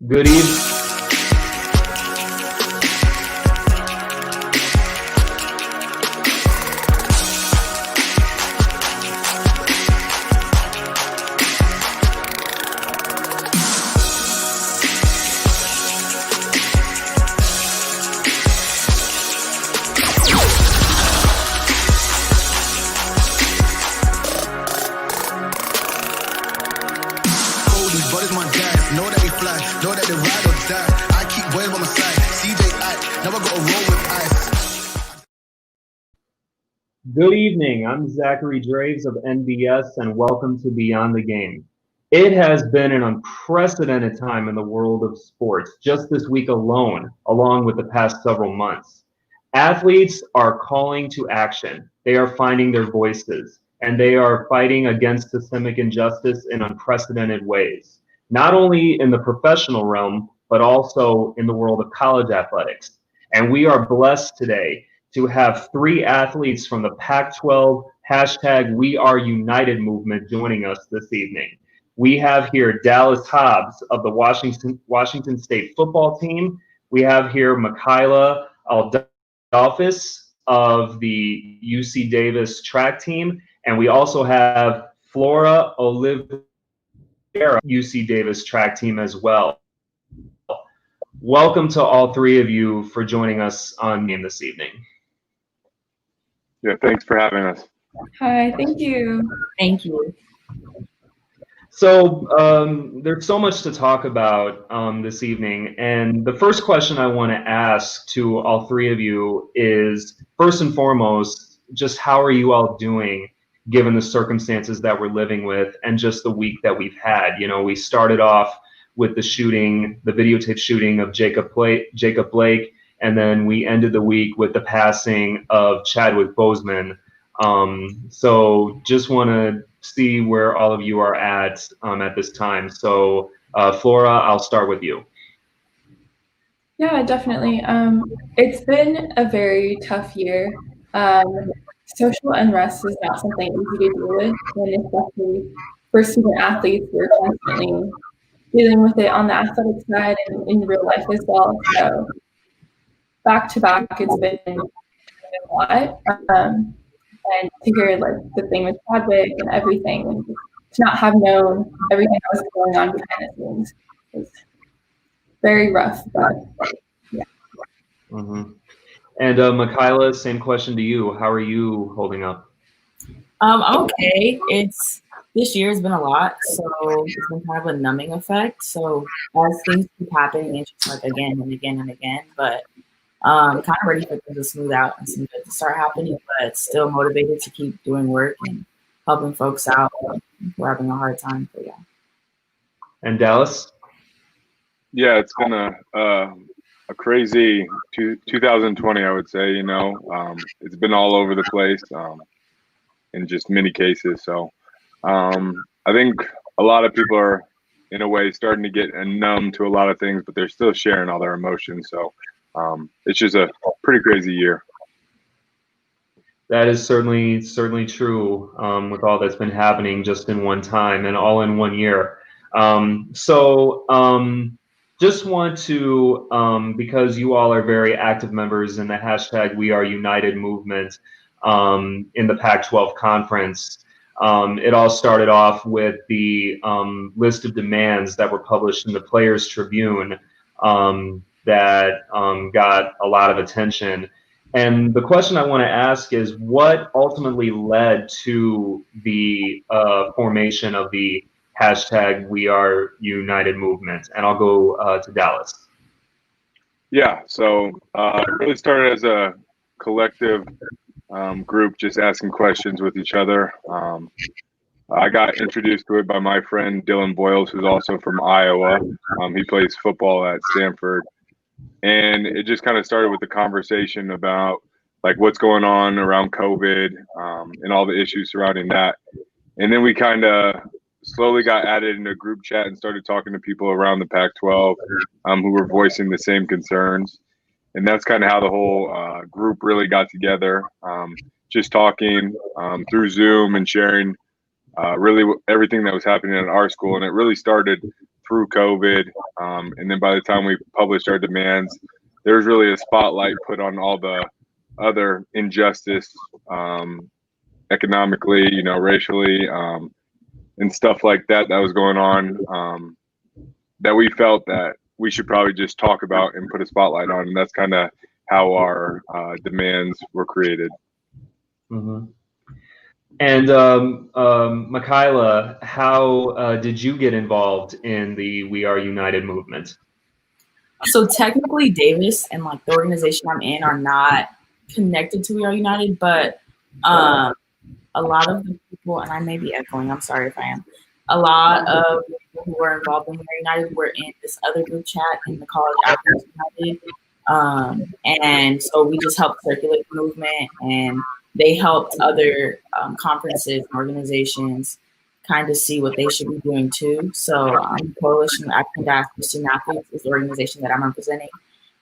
Good evening. Good evening. I'm Zachary Draves of NBS, and welcome to Beyond the Game. It has been an unprecedented time in the world of sports, just this week alone, along with the past several months. Athletes are calling to action. They are finding their voices, and they are fighting against systemic injustice in unprecedented ways, not only in the professional realm, but also in the world of college athletics. And we are blessed today to have three athletes from the Pac-12 #WeAreUnited movement joining us this evening. We have here Dallas Hobbs of the Washington State football team. We have here Michaela Aldolphis of the UC Davis track team. And we also have Flora Oliveira, UC Davis track team as well. Welcome to all three of you for joining us on Game this evening. Yeah, thanks for having us. Hi, thank you. Thank you. So there's so much to talk about this evening. And the first question I want to ask to all three of you is, first and foremost, just how are you all doing given the circumstances that we're living with and just the week that we've had? You know, we started off with the shooting, the videotape shooting of Jacob Blake, and then we ended the week with the passing of Chadwick Boseman. So just want to see where all of you are at this time. So Flora, I'll start with you. Yeah, definitely. It's been a very tough year. Social unrest is not something easy to deal with, and especially for student athletes, we're constantly dealing with it on the athletic side and in real life as well. So back to back, it's been a lot. And to hear like the thing with Chadwick and everything, and to not have known everything that was going on behind the scenes was very rough. But yeah. Mm-hmm. And Michaela, same question to you. How are you holding up? I'm okay. This year has been a lot, so it's been kind of a numbing effect. So as things keep happening, it's just like again and again and again. But kind of ready for things to smooth out and some good to start happening, but still motivated to keep doing work and helping folks out. We're having a hard time, but yeah. And Dallas? Yeah, it's been a crazy 2020, I would say. You know, it's been all over the place in just many cases. So I think a lot of people are, in a way, starting to get numb to a lot of things, but they're still sharing all their emotions. So it's just a pretty crazy year. That is certainly true with all that's been happening just in one time and all in 1 year. Just want to, because you all are very active members in the #WeAreUnited movement in the Pac-12 conference, it all started off with the list of demands that were published in the Players Tribune that got a lot of attention. And the question I want to ask is, what ultimately led to the formation of the #WeAreUnited movement? And I'll go to Dallas. Yeah, so it really started as a collective group, just asking questions with each other. I got introduced to it by my friend Dylan Boyles, who's also from Iowa. He plays football at Stanford. And it just kind of started with the conversation about like what's going on around COVID and all the issues surrounding that. And then we kind of slowly got added in a group chat and started talking to people around the Pac-12 who were voicing the same concerns. And that's kind of how the whole group really got together, just talking through Zoom and sharing really everything that was happening at our school. And it really started through COVID. And then by the time we published our demands, there was really a spotlight put on all the other injustice, economically, racially, and stuff like that was going on, that we felt that we should probably just talk about and put a spotlight on. And that's kind of how our demands were created. Mm-hmm. And Michaela, how did you get involved in the We Are United movement? So technically Davis and like the organization I'm in are not connected to We Are United, but a lot of the people, and I may be echoing, I'm sorry if I am, a lot of people who were involved in We Are United were in this other group chat in the College Athletes United. And so we just helped circulate the movement, and they helped other conferences and organizations kind of see what they should be doing too. So Coalition of African Diaspora Student Athletes is the organization that I'm representing.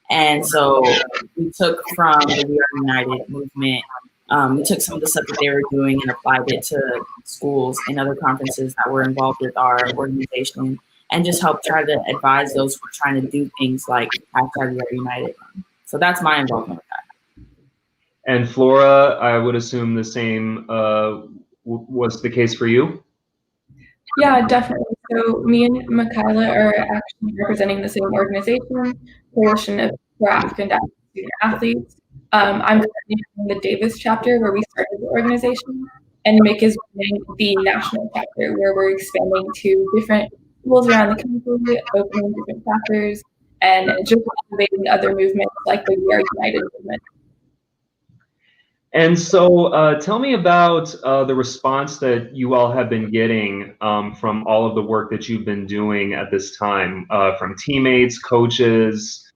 And so we took from the We Are United movement, we took some of the stuff that they were doing and applied it to schools and other conferences that were involved with our organization, and just helped try to advise those who are trying to do things like hashtag We Are United. So that's my involvement with that. And Flora, I would assume the same was the case for you? Yeah, definitely. So me and Michaela are actually representing the same organization, Coalition for African Diaspora Student Athletes. I'm currently in the Davis chapter where we started the organization, and Mick is running the national chapter where we're expanding to different schools around the country, opening different chapters, and just activating other movements like the We Are United movement. And so tell me about the response that you all have been getting from all of the work that you've been doing at this time, from teammates, coaches,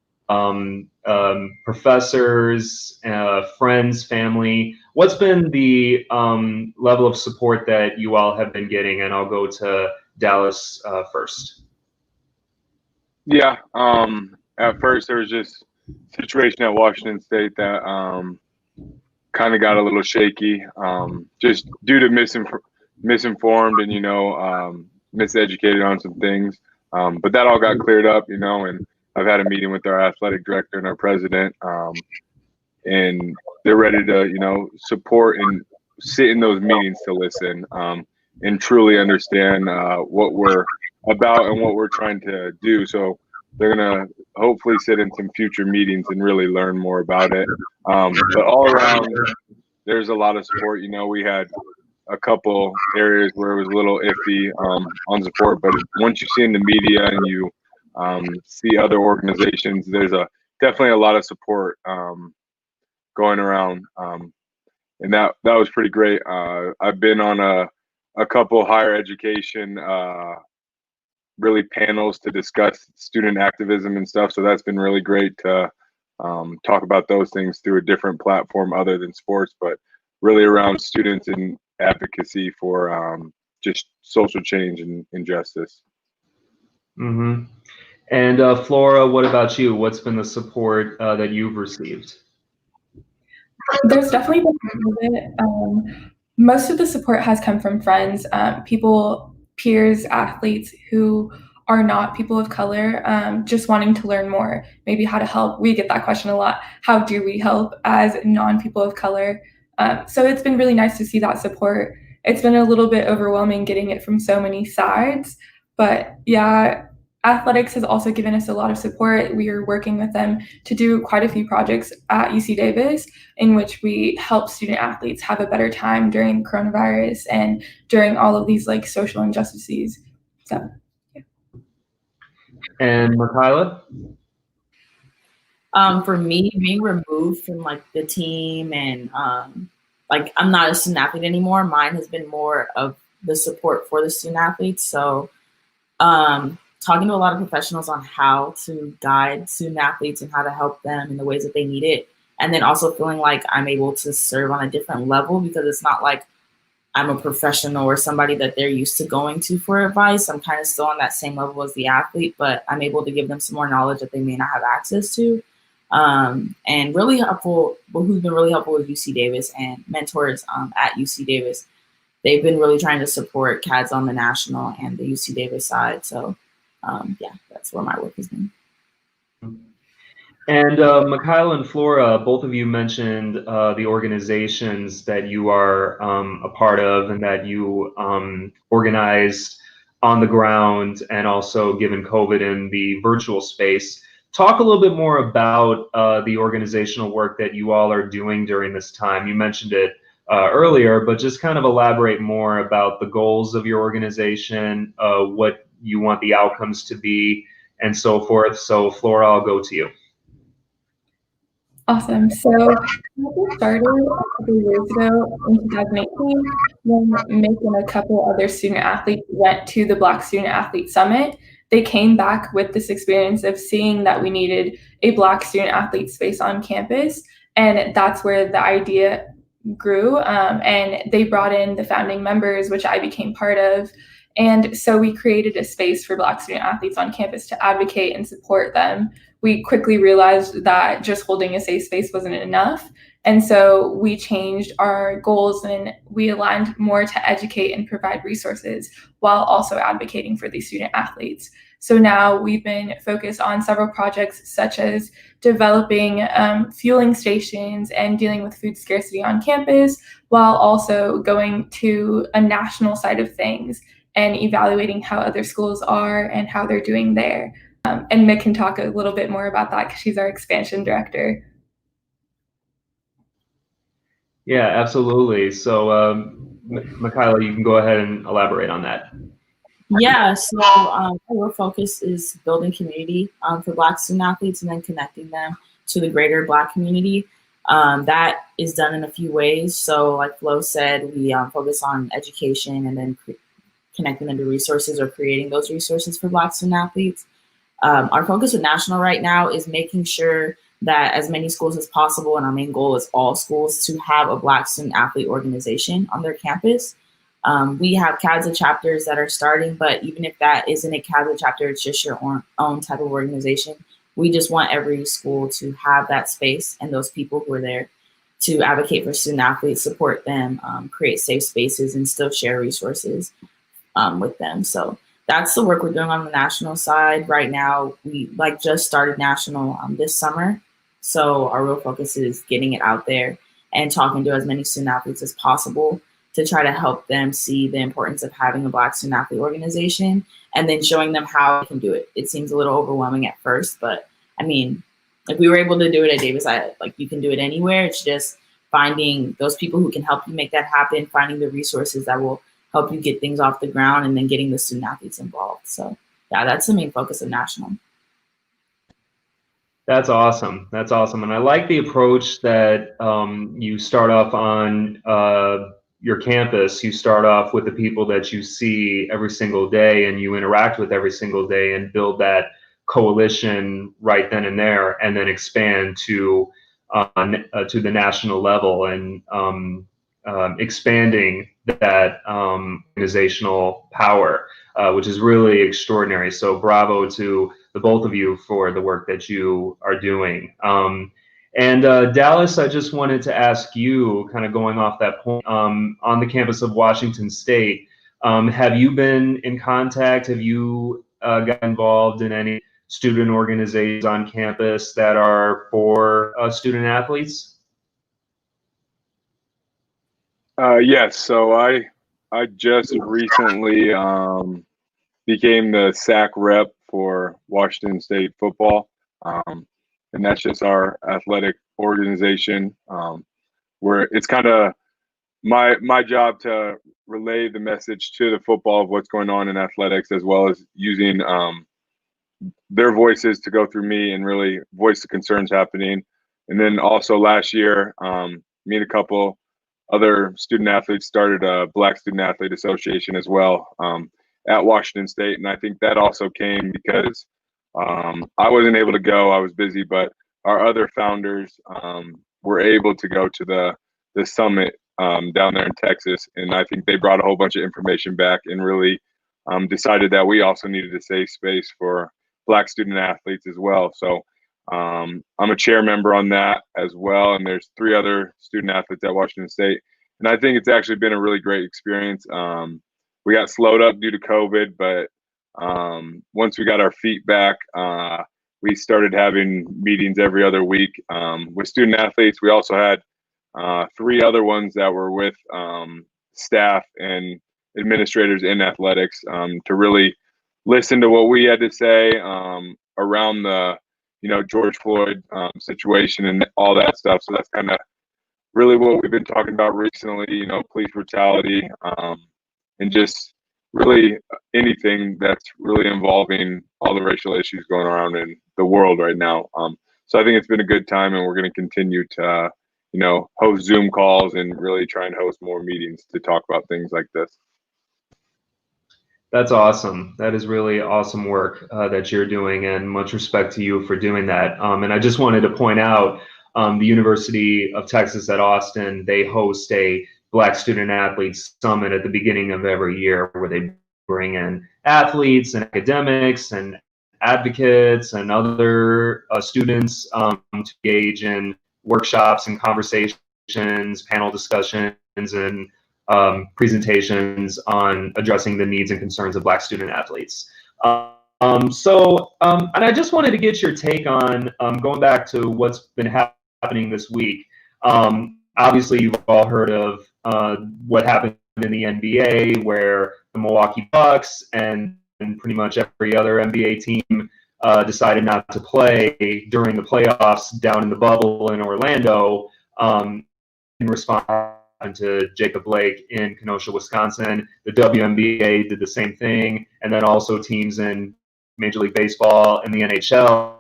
professors, friends, family. What's been the level of support that you all have been getting? And I'll go to Dallas first. Yeah. At first, there was just a situation at Washington State that kind of got a little shaky, just due to misinformed and miseducated on some things. But that all got cleared up, and I've had a meeting with our athletic director and our president, and they're ready to, support and sit in those meetings to listen, and truly understand what we're about and what we're trying to do. So they're going to hopefully sit in some future meetings and really learn more about it. But all around, there's a lot of support. We had a couple areas where it was a little iffy on support, but once you see in the media and you see other organizations, there's definitely a lot of support going around, and that was pretty great. I've been on a couple higher education really panels to discuss student activism and stuff, so that's been really great to talk about those things through a different platform other than sports, but really around students and advocacy for just social change and injustice. Mm-hmm. And Flora, what about you? What's been the support that you've received? There's definitely been a little bit. Most of the support has come from friends, people, peers, athletes who are not people of color, just wanting to learn more, maybe how to help. We get that question a lot. How do we help as non-people of color? So it's been really nice to see that support. It's been a little bit overwhelming getting it from so many sides, but yeah, athletics has also given us a lot of support. We are working with them to do quite a few projects at UC Davis in which we help student athletes have a better time during coronavirus and during all of these like social injustices. So, yeah. And Michaela? For me, being removed from like the team and like I'm not a student athlete anymore, mine has been more of the support for the student athletes. So talking to a lot of professionals on how to guide student athletes and how to help them in the ways that they need it. And then also feeling like I'm able to serve on a different level, because it's not like I'm a professional or somebody that they're used to going to for advice. I'm kind of still on that same level as the athlete, but I'm able to give them some more knowledge that they may not have access to. And really helpful, who's been really helpful with UC Davis and mentors at UC Davis. They've been really trying to support CADS on the national and the UC Davis side. So yeah, that's where my work has been. And Mikhaila and Flora, both of you mentioned the organizations that you are a part of and that you organized on the ground, and also given COVID in the virtual space. Talk a little bit more about the organizational work that you all are doing during this time. You mentioned it earlier, but just kind of elaborate more about the goals of your organization, what you want the outcomes to be, and so forth. So Flora, I'll go to you. Awesome. So we started a couple of years ago in 2018 when Mick and a couple other student athletes went to the Black Student Athlete Summit. They came back with this experience of seeing that we needed a Black student athlete space on campus. And that's where the idea grew. And they brought in the founding members, which I became part of. And so we created a space for Black student athletes on campus to advocate and support them. We quickly realized that just holding a safe space wasn't enough. And so we changed our goals and we aligned more to educate and provide resources while also advocating for these student athletes. So now we've been focused on several projects such as developing fueling stations and dealing with food scarcity on campus, while also going to a national side of things and evaluating how other schools are and how they're doing there. And Mick can talk a little bit more about that because she's our expansion director. Yeah, absolutely. So, Mikhaila, you can go ahead and elaborate on that. Yeah, so our focus is building community for Black student athletes and then connecting them to the greater Black community. That is done in a few ways. So like Flo said, we focus on education and then connecting them to resources or creating those resources for Black student athletes. Our focus with National right now is making sure that as many schools as possible, and our main goal is all schools, to have a Black student athlete organization on their campus. We have CADSA chapters that are starting, but even if that isn't a CADSA chapter, it's just your own type of organization. We just want every school to have that space and those people who are there to advocate for student athletes, support them, create safe spaces, and still share resources with them. So that's the work we're doing on the national side right now. We just started national this summer. So our real focus is getting it out there and talking to as many student athletes as possible to try to help them see the importance of having a Black student athlete organization and then showing them how they can do it. It seems a little overwhelming at first, but I mean, if we were able to do it at Davis, you can do it anywhere. It's just finding those people who can help you make that happen, finding the resources that will help you get things off the ground, and then getting the student athletes involved. So yeah, that's the main focus of National. That's awesome. That's awesome. And I like the approach that you start off on your campus. You start off with the people that you see every single day and you interact with every single day, and build that coalition right then and there, and then expand to the national level, and expanding that organizational power, which is really extraordinary. So bravo to the both of you for the work that you are doing. And Dallas, I just wanted to ask you, kind of going off that point, on the campus of Washington State, have you been in contact? Have you got involved in any student organizations on campus that are for student athletes? Yes. So I just recently became the SAC rep for Washington State football, and that's just our athletic organization, where it's kind of my job to relay the message to the football of what's going on in athletics, as well as using their voices to go through me and really voice the concerns happening. And then also last year, me and a couple other student athletes started a Black Student Athlete Association as well at Washington State. And I think that also came because I wasn't able to go. I was busy, but our other founders were able to go to the summit down there in Texas. And I think they brought a whole bunch of information back and really decided that we also needed a safe space for Black student athletes as well. So I'm a chair member on that as well. And there's 3 other student athletes at Washington State. And I think it's actually been a really great experience. We got slowed up due to COVID, but once we got our feet back, we started having meetings every other week with student athletes. We also had 3 other ones that were with staff and administrators in athletics to really listen to what we had to say around the George Floyd situation and all that stuff. So that's kind of really what we've been talking about recently, police brutality, and just really anything that's really involving all the racial issues going around in the world right now. So I think it's been a good time, and we're going to continue to, host Zoom calls and really try and host more meetings to talk about things like this. That's awesome. That is really awesome work that you're doing, and much respect to you for doing that. And I just wanted to point out the University of Texas at Austin, they host a Black Student Athletes Summit at the beginning of every year where they bring in athletes and academics and advocates and other students to engage in workshops and conversations, panel discussions, and presentations on addressing the needs and concerns of Black student athletes. And I just wanted to get your take on going back to what's been happening this week. Obviously, you've all heard of what happened in the NBA, where the Milwaukee Bucks and pretty much every other NBA team decided not to play during the playoffs down in the bubble in Orlando in response to Jacob Blake in Kenosha, Wisconsin. The WNBA did the same thing, and then also teams in Major League Baseball and the NHL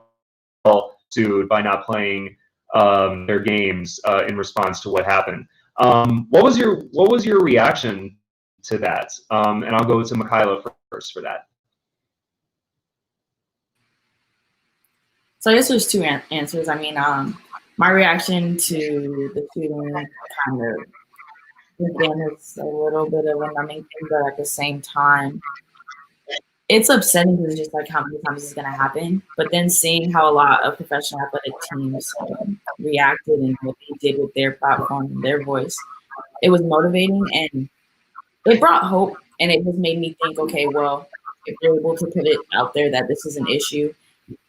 sued by not playing their games in response to what happened. What was your reaction to that? And I'll go to Michaela first for that. So I guess there's 2 answers. I mean, my reaction to the shooting kind of, again, it's a little bit of a numbing thing, but at the same time, it's upsetting because it's just like how many times this is going to happen. But then seeing how a lot of professional athletic teams reacted and what they did with their platform and their voice, it was motivating and it brought hope. And it just made me think, okay, well, if they're able to put it out there that this is an issue,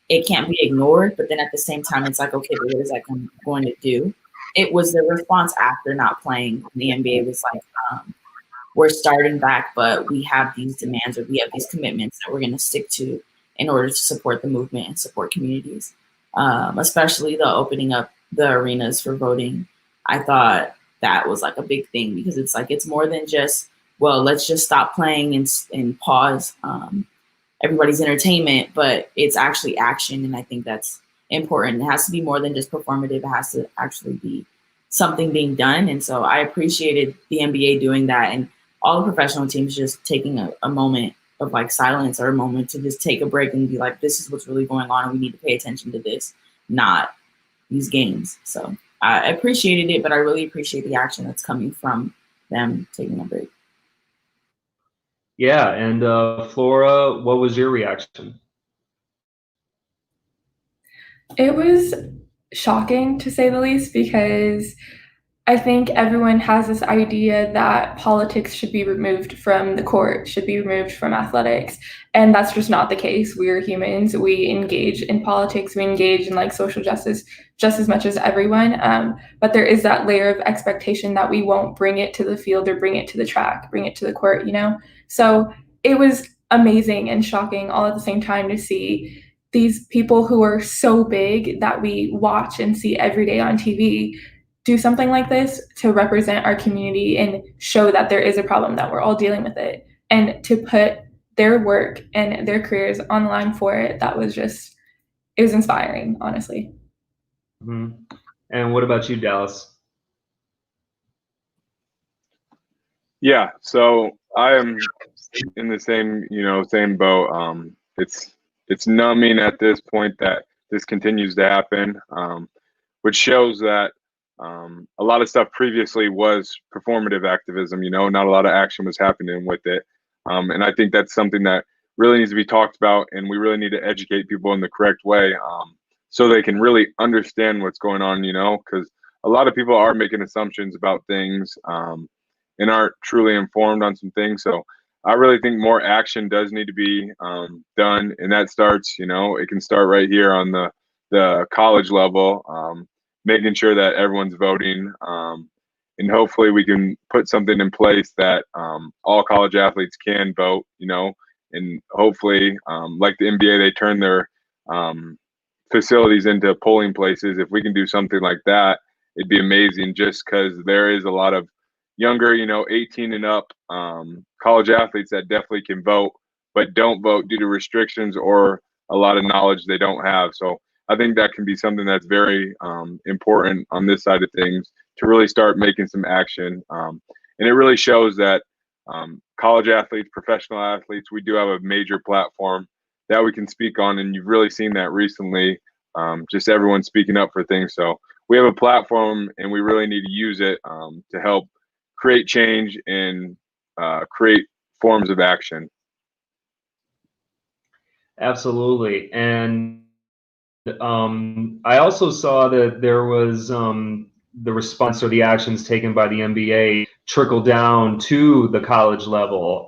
it can't be ignored. But then at the same time, it's like, okay, but what is that going to do? It was the response after not playing. The NBA was like, we're starting back, but we have these demands or we have these commitments that we're going to stick to in order to support the movement and support communities, especially the opening up the arenas for voting. I thought that was like a big thing because it's like, it's more than just, well, let's just stop playing and pause everybody's entertainment, but it's actually action. And I think that's important. It has to be more than just performative. It has to actually be something being done. And so I appreciated the NBA doing that and all the professional teams just taking a moment of like silence or a moment to just take a break and be like, this is what's really going on and we need to pay attention to this, not these games. So I appreciated it, but I really appreciate the action that's coming from them taking a break. Yeah, and Flora, what was your reaction? It was shocking, to say the least, because I think everyone has this idea that politics should be removed from the court, should be removed from athletics. And that's just not the case. We're humans. We engage in politics. We engage in like social justice just as much as everyone. But there is that layer of expectation that we won't bring it to the field or bring it to the track, bring it to the court, So it was amazing and shocking all at the same time to see these people who are so big that we watch and see every day on TV do something like this to represent our community and show that there is a problem, that we're all dealing with it, and to put their work and their careers on the line for it. That was just, it was inspiring, honestly. Mm-hmm. And what about you, Dallas? Yeah, so I am in the same boat. It's numbing at this point that this continues to happen, which shows that a lot of stuff previously was performative activism, not a lot of action was happening with it. And I think that's something that really needs to be talked about, and we really need to educate people in the correct way so they can really understand what's going on, because a lot of people are making assumptions about things and aren't truly informed on some things. So I really think more action does need to be done, and that starts, it can start right here on the college level, making sure that everyone's voting, and hopefully we can put something in place that all college athletes can vote, and hopefully, like the NBA, they turn their facilities into polling places. If we can do something like that, it'd be amazing, just because there is a lot of younger, 18 and up college athletes that definitely can vote, but don't vote due to restrictions or a lot of knowledge they don't have. So I think that can be something that's very important on this side of things, to really start making some action. And it really shows that college athletes, professional athletes, we do have a major platform that we can speak on. And you've really seen that recently, just everyone speaking up for things. So we have a platform, and we really need to use it to help create change and create forms of action. Absolutely. And I also saw that there was the response or the actions taken by the NBA trickle down to the college level.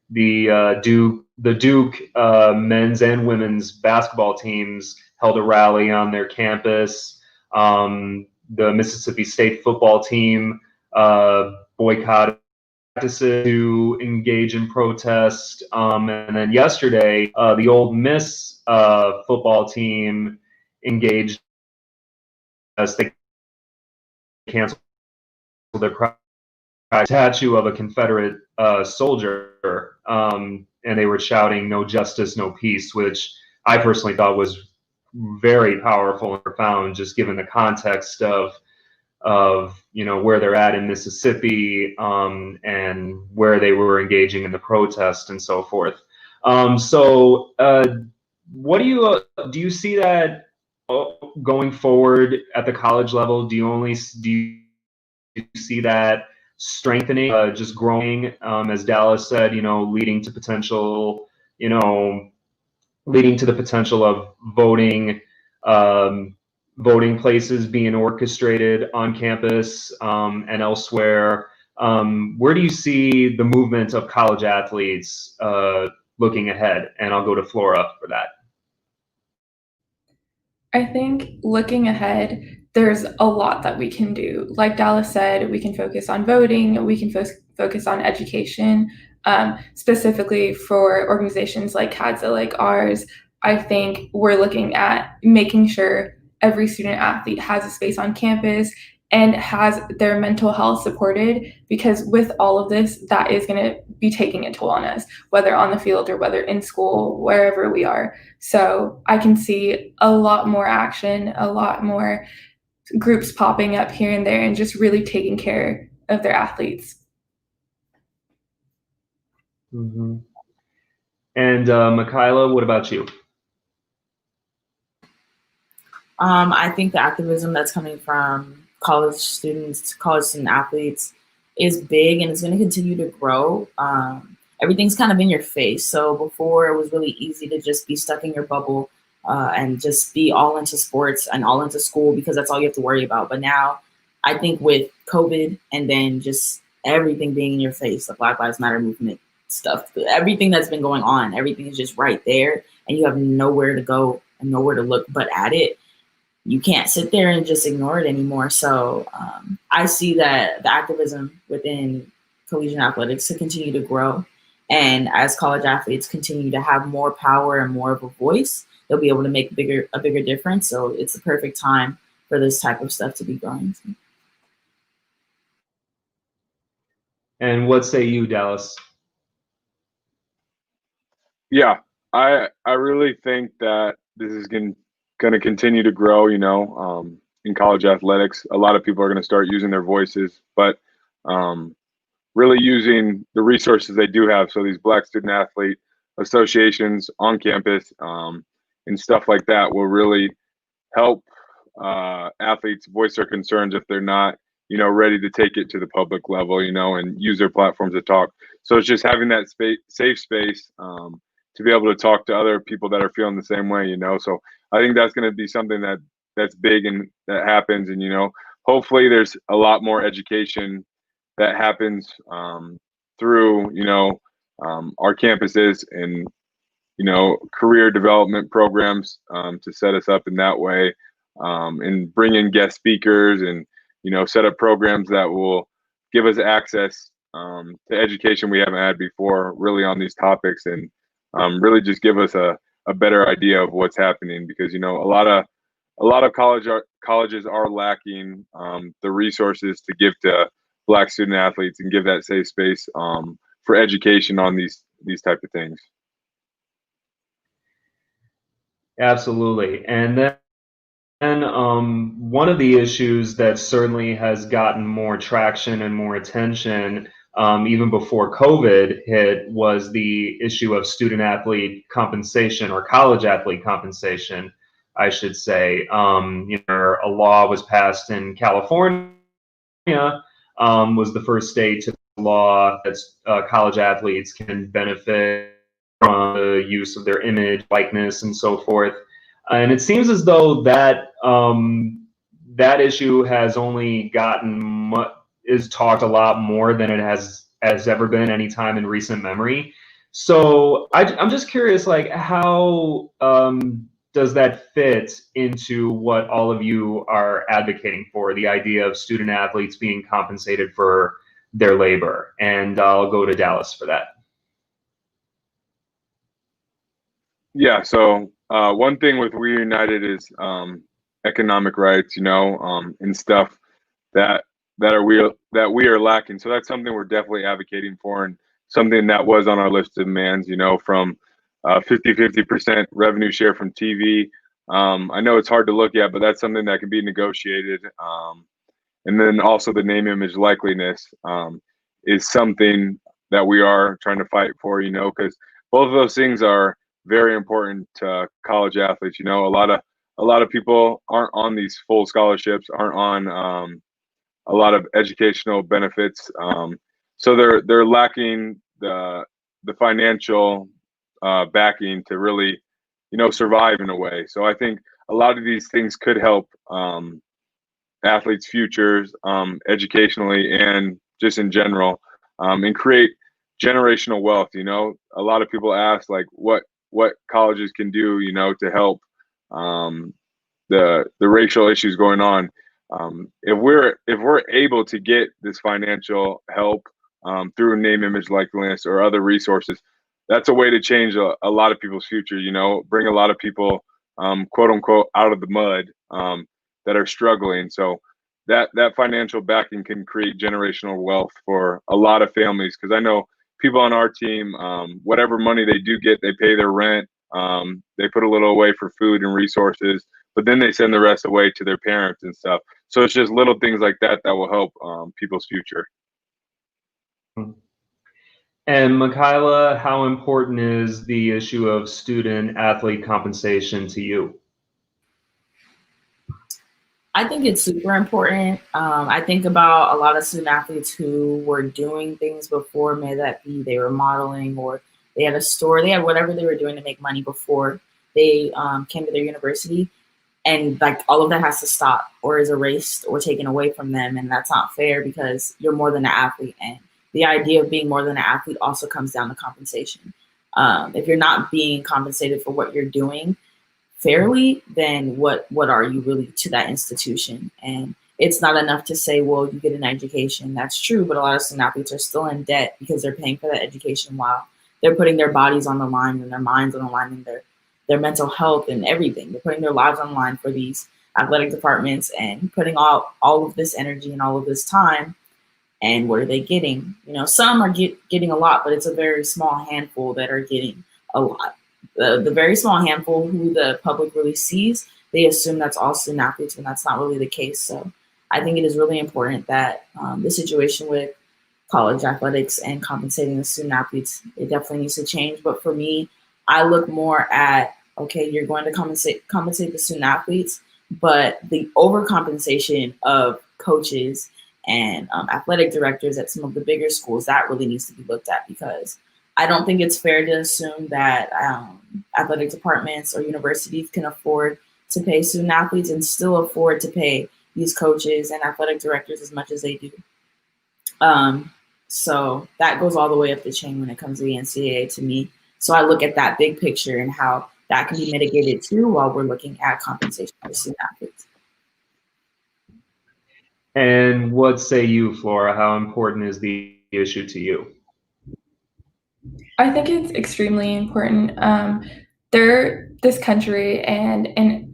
The Duke men's and women's basketball teams held a rally on their campus. The Mississippi State football team boycotted practices to engage in protest. And then yesterday, the Ole Miss football team engaged as they canceled their statue of a Confederate soldier, and they were shouting "No justice, no peace," which I personally thought was very powerful and profound, just given the context of where they're at in Mississippi, and where they were engaging in the protest and so forth. What do you see that going forward at the college level? Do you see that strengthening, just growing, as Dallas said, leading to the potential of voting places being orchestrated on campus and elsewhere? Where do you see the movement of college athletes looking ahead? And I'll go to Flora for that. I think looking ahead, there's a lot that we can do. Like Dallas said, we can focus on voting, we can focus on education, specifically for organizations like CADSA, like ours. I think we're looking at making sure every student athlete has a space on campus and has their mental health supported, because with all of this, that is going to be taking a toll on us, whether on the field or whether in school, wherever we are. So I can see a lot more action, a lot more groups popping up here and there, and just really taking care of their athletes. Mm-hmm. And Michaela, what about you? I think the activism that's coming from college students, college student athletes, is big, and it's going to continue to grow. Everything's kind of in your face. So before, it was really easy to just be stuck in your bubble and just be all into sports and all into school, because that's all you have to worry about. But now, I think with COVID and then just everything being in your face, the Black Lives Matter movement stuff, everything that's been going on, everything is just right there, and you have nowhere to go and nowhere to look but at it. You can't sit there and just ignore it anymore. So I see that the activism within collegiate athletics to continue to grow. And as college athletes continue to have more power and more of a voice, they'll be able to make a bigger difference. So it's the perfect time for this type of stuff to be growing. And what say you, Dallas? Yeah, I really think that this is going to continue to grow, in college athletics. A lot of people are going to start using their voices, but really using the resources they do have. So these Black student athlete associations on campus and stuff like that will really help athletes voice their concerns if they're not, ready to take it to the public level, and use their platforms to talk. So it's just having that safe space to be able to talk to other people that are feeling the same way, So I think that's going to be something that's big and that happens. And, hopefully there's a lot more education that happens through, our campuses and, career development programs to set us up in that way, and bring in guest speakers and, set up programs that will give us access to education we haven't had before, really on these topics, and really just give us a better idea of what's happening, because a lot of colleges are lacking the resources to give to Black student athletes and give that safe space for education on these type of things. Absolutely. And then one of the issues that certainly has gotten more traction and more attention, even before COVID hit, was the issue of student athlete compensation, or college athlete compensation, I should say. A law was passed in California, was the first state to law that college athletes can benefit from the use of their image, likeness, and so forth. And it seems as though that that issue has only is talked a lot more than it has ever been any time in recent memory. So I'm just curious, like, how does that fit into what all of you are advocating for, the idea of student athletes being compensated for their labor? And I'll go to Dallas for that. Yeah, so one thing with We United is economic rights, and stuff that we are lacking. So that's something we're definitely advocating for, and something that was on our list of demands, from 50% revenue share from TV. I know it's hard to look at, but that's something that can be negotiated. And then also the name, image, likeliness is something that we are trying to fight for, because both of those things are very important to college athletes. A lot of people aren't on these full scholarships, aren't on a lot of educational benefits, so they're lacking the financial backing to really, survive in a way. So I think a lot of these things could help athletes' futures, educationally and just in general, and create generational wealth. A lot of people ask, like, what colleges can do, to help the racial issues going on. If we're able to get this financial help through name, image, likeness, or other resources, that's a way to change a lot of people's future. Bring a lot of people, quote unquote, out of the mud that are struggling. So that financial backing can create generational wealth for a lot of families. Because I know people on our team, whatever money they do get, they pay their rent. They put a little away for food and resources, but then they send the rest away to their parents and stuff. So it's just little things like that that will help people's future. And Michaela, how important is the issue of student athlete compensation to you? I think it's super important. I think about a lot of student athletes who were doing things before, may that be they were modeling, or they had a store, they had whatever they were doing to make money before they came to their university. And like all of that has to stop, or is erased or taken away from them. And that's not fair, because you're more than an athlete. And the idea of being more than an athlete also comes down to compensation. If you're not being compensated for what you're doing fairly, then what are you really to that institution? And it's not enough to say, well, you get an education. That's true, but a lot of student athletes are still in debt because they're paying for that education while they're putting their bodies on the line and their minds on the line and their mental health and everything. They're putting their lives on the line for these athletic departments and putting all of this energy and all of this time. And what are they getting? Some are getting a lot, but it's a very small handful that are getting a lot. The very small handful who the public really sees, they assume that's all student athletes, when that's not really the case. So I think it is really important that the situation with college athletics and compensating the student athletes, it definitely needs to change. But for me, I look more at, okay, you're going to compensate the student athletes, but the overcompensation of coaches and athletic directors at some of the bigger schools, that really needs to be looked at, because I don't think it's fair to assume that athletic departments or universities can afford to pay student athletes and still afford to pay these coaches and athletic directors as much as they do. So that goes all the way up the chain when it comes to the NCAA to me. So I look at that big picture and how that can be mitigated too while we're looking at compensation for student athletes. And what say you, Flora? How important is the issue to you? I think it's extremely important. This country and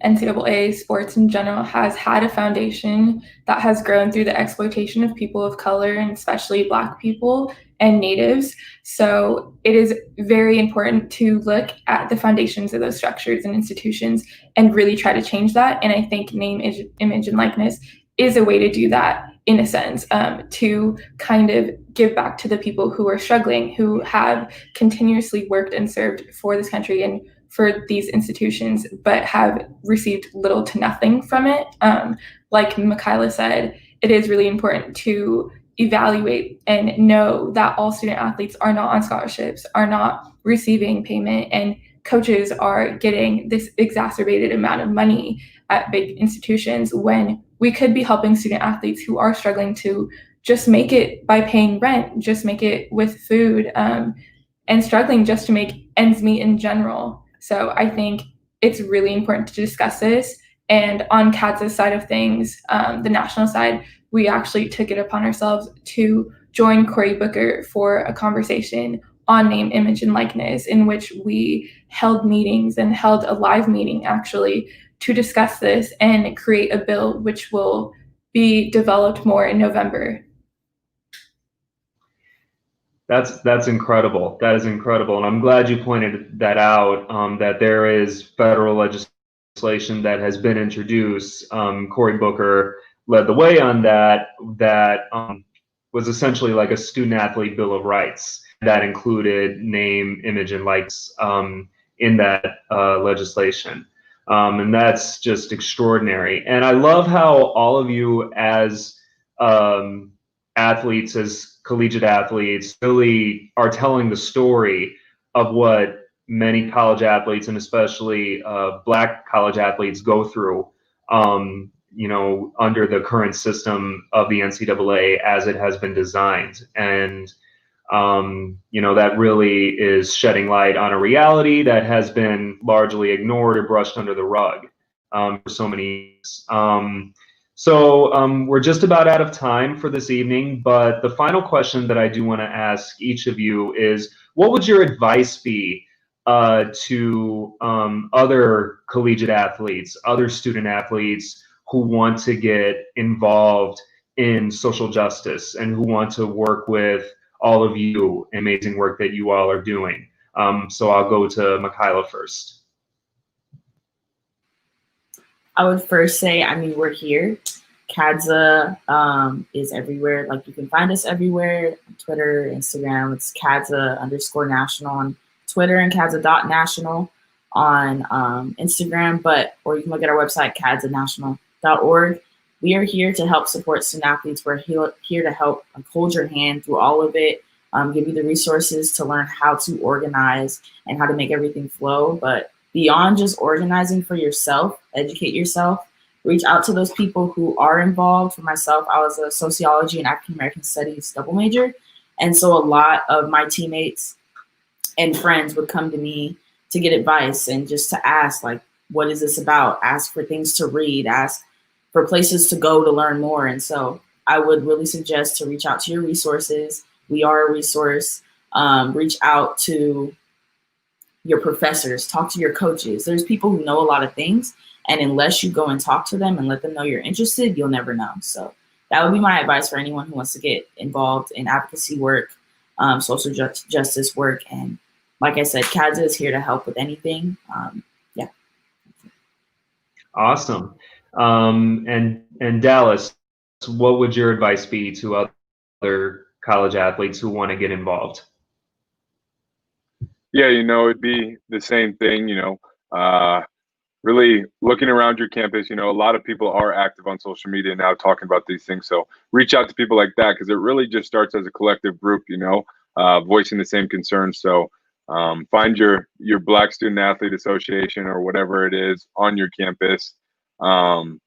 NCAA sports in general has had a foundation that has grown through the exploitation of people of color, and especially Black people and Natives. So it is very important to look at the foundations of those structures and institutions and really try to change that. And I think name, image, and likeness is a way to do that, in a sense, to kind of give back to the people who are struggling, who have continuously worked and served for this country and for these institutions, but have received little to nothing from it. Like Michaela said, it is really important to evaluate and know that all student athletes are not on scholarships, are not receiving payment, and coaches are getting this exacerbated amount of money at big institutions when we could be helping student athletes who are struggling to just make it by paying rent, just make it with food, and struggling just to make ends meet in general. So I think it's really important to discuss this. And on CADS's side of things, the national side, we actually took it upon ourselves to join Cory Booker for a conversation on name, image, and likeness, in which we held meetings and held a live meeting actually to discuss this and create a bill which will be developed more in November. That's incredible. That is incredible, and I'm glad you pointed that out. That there is federal legislation that has been introduced. Cory Booker led the way on that. That was essentially like a student athlete bill of rights that included name, image, and likeness in that legislation. And that's just extraordinary. And I love how all of you as athletes, as collegiate athletes, really are telling the story of what many college athletes, and especially Black college athletes, go through, under the current system of the NCAA as it has been designed. And that really is shedding light on a reality that has been largely ignored or brushed under the rug for so many years. So we're just about out of time for this evening, but the final question that I do want to ask each of you is, what would your advice be to other collegiate athletes, other student athletes who want to get involved in social justice and who want to work with all of you, amazing work that you all are doing? So I'll go to Michaela first. I would first say, we're here. CADSA is everywhere. Like, you can find us everywhere: Twitter, Instagram. It's CADSA_national on Twitter and CADSA.national on Instagram. Or you can look at our website, CADSAnational.org. We are here to help support student athletes. We're here to help hold your hand through all of it, give you the resources to learn how to organize and how to make everything flow. But beyond just organizing for yourself, educate yourself, reach out to those people who are involved. For myself, I was a sociology and African American studies double major. And so a lot of my teammates and friends would come to me to get advice and just to ask, like, what is this about? Ask for things to read, ask for places to go to learn more. And so I would really suggest to reach out to your resources. We are a resource. Reach out to your professors, talk to your coaches. There's people who know a lot of things, and unless you go and talk to them and let them know you're interested, you'll never know. So that would be my advice for anyone who wants to get involved in advocacy work, social justice work. And like I said, CADSA is here to help with anything. Yeah. Awesome. And Dallas, what would your advice be to other college athletes who want to get involved? Yeah, it'd be the same thing, really looking around your campus. A lot of people are active on social media now talking about these things. So reach out to people like that, because it really just starts as a collective group, voicing the same concerns. So find your Black Student Athlete Association or whatever it is on your campus to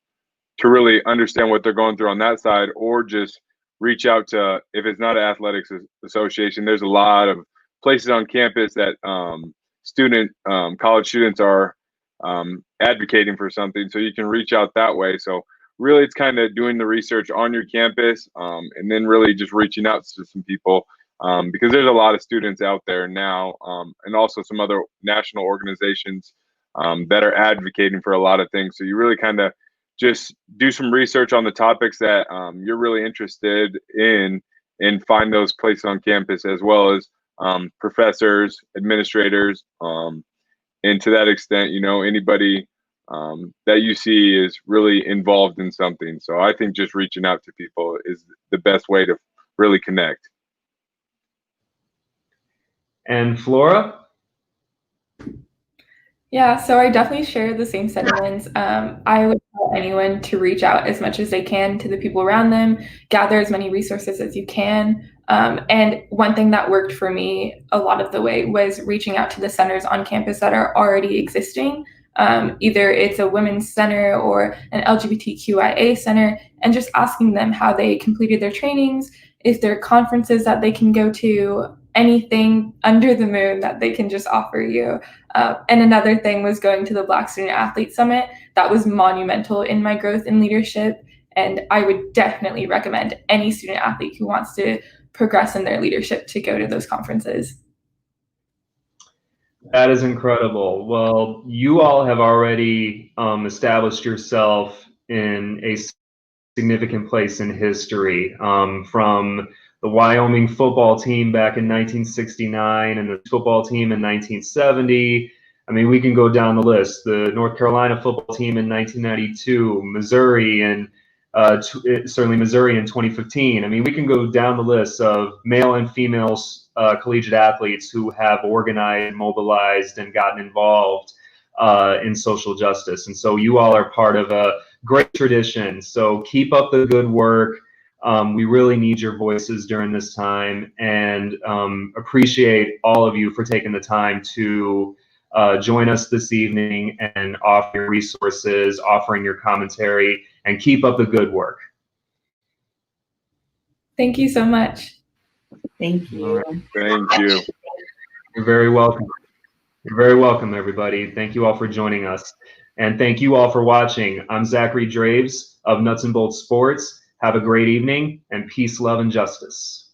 really understand what they're going through on that side, or just reach out to, if it's not an athletics association, there's a lot of places on campus that college students are advocating for something. So you can reach out that way. So really it's kind of doing the research on your campus, and then really just reaching out to some people, because there's a lot of students out there now, and also some other national organizations that are advocating for a lot of things. So you really kind of just do some research on the topics that you're really interested in, and find those places on campus, as well as professors, administrators, and to that extent, anybody that you see is really involved in something. So I think just reaching out to people is the best way to really connect. And Flora? Yeah, so I definitely share the same sentiments. I would tell anyone to reach out as much as they can to the people around them, gather as many resources as you can. And one thing that worked for me a lot of the way was reaching out to the centers on campus that are already existing. Either it's a women's center or an LGBTQIA center, and just asking them how they completed their trainings, if there are conferences that they can go to, anything under the moon that they can just offer you. And another thing was going to the Black Student Athlete Summit. That was monumental in my growth in leadership. And I would definitely recommend any student athlete who wants to progress in their leadership to go to those conferences. That is incredible. Well, you all have already established yourself in a significant place in history, from the Wyoming football team back in 1969 and the football team in 1970. I mean, we can go down the list. The North Carolina football team in 1992, Missouri, and certainly Missouri in 2015. I mean, we can go down the list of male and female collegiate athletes who have organized, mobilized, and gotten involved in social justice. And so you all are part of a great tradition. So keep up the good work. We really need your voices during this time, and appreciate all of you for taking the time to join us this evening and offer your resources, offering your commentary, and keep up the good work. Thank you so much. Thank you. Thank you. You're very welcome. You're very welcome, everybody. Thank you all for joining us. And thank you all for watching. I'm Zachary Draves of Nuts and Bolts Sports. Have a great evening, and peace, love, and justice.